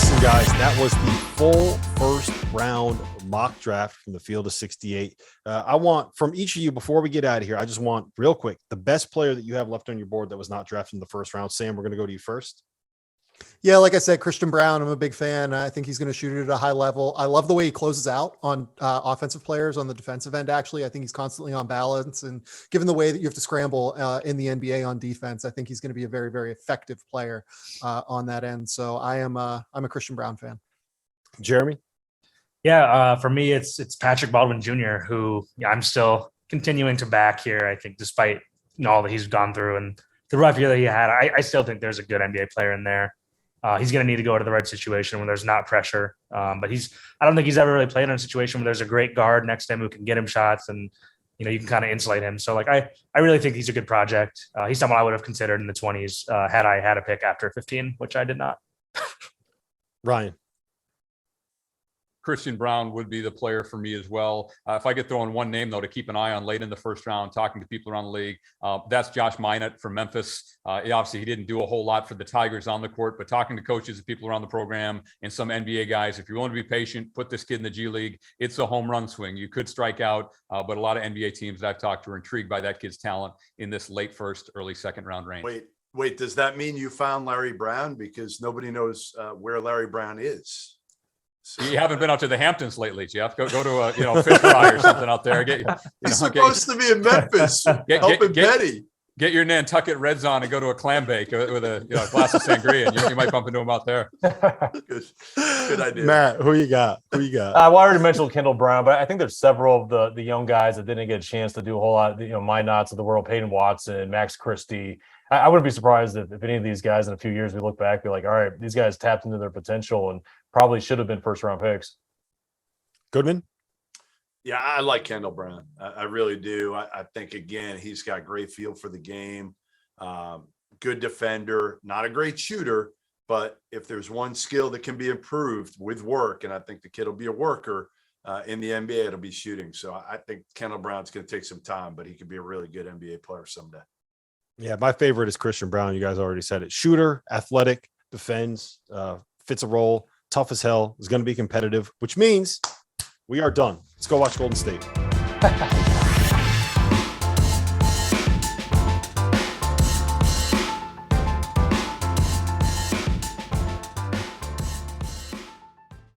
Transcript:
Listen, guys, that was the full first round mock draft from the field of 68. I want from each of you, before we get out of here, I just want real quick, the best player that you have left on your board that was not drafted in the first round. Sam, we're going to go to you first. Yeah, like I said, Christian Brown, I'm a big fan. I think he's going to shoot it at a high level. I love the way he closes out on offensive players on the defensive end. Actually, I think he's constantly on balance. And given the way that you have to scramble in the NBA on defense, I think he's going to be a very, very effective player on that end. So I'm a Christian Brown fan. Jeremy? Yeah, for me, it's Patrick Baldwin Jr., who I'm still continuing to back here. I think despite all that he's gone through and the rough year that he had, I still think there's a good NBA player in there. He's going to need to go to the right situation when there's not pressure. But I don't think he's ever really played in a situation where there's a great guard next to him who can get him shots and, you can kind of insulate him. So I really think he's a good project. He's someone I would have considered in the 20s had I had a pick after 15, which I did not. Ryan? Christian Brown would be the player for me as well. If I could throw in one name, though, to keep an eye on late in the first round, talking to people around the league, that's Josh Minott from Memphis. Obviously, he didn't do a whole lot for the Tigers on the court, but talking to coaches and people around the program and some NBA guys, if you want to be patient, put this kid in the G League. It's a home run swing. You could strike out, but a lot of NBA teams that I've talked to are intrigued by that kid's talent in this late first, early second round range. Wait, does that mean you found Larry Brown? Because nobody knows where Larry Brown is. So, you haven't been out to the Hamptons lately, Jeff. Go to a fish fry or something out there. He's supposed to be in Memphis helping Betty. Get your Nantucket Reds on and go to a clam bake with a glass of sangria, and you might bump into him out there. Good idea. Matt, who you got? Well, I already mentioned Kendall Brown, but I think there's several of the young guys that didn't get a chance to do a whole lot. My knots of the world: Peyton Watson, Max Christie. I wouldn't be surprised if any of these guys in a few years we look back, be like, all right, these guys tapped into their potential and probably should have been first round picks. Goodman? Yeah, I like Kendall Brown. I really do. I think, again, he's got great feel for the game. Good defender, not a great shooter, but if there's one skill that can be improved with work, and I think the kid will be a worker in the NBA, it'll be shooting. So I think Kendall Brown's going to take some time, but he could be a really good NBA player someday. Yeah, my favorite is Christian Brown. You guys already said it. Shooter, athletic, defends, fits a role, tough as hell, is going to be competitive, which means we are done. Let's go watch Golden State.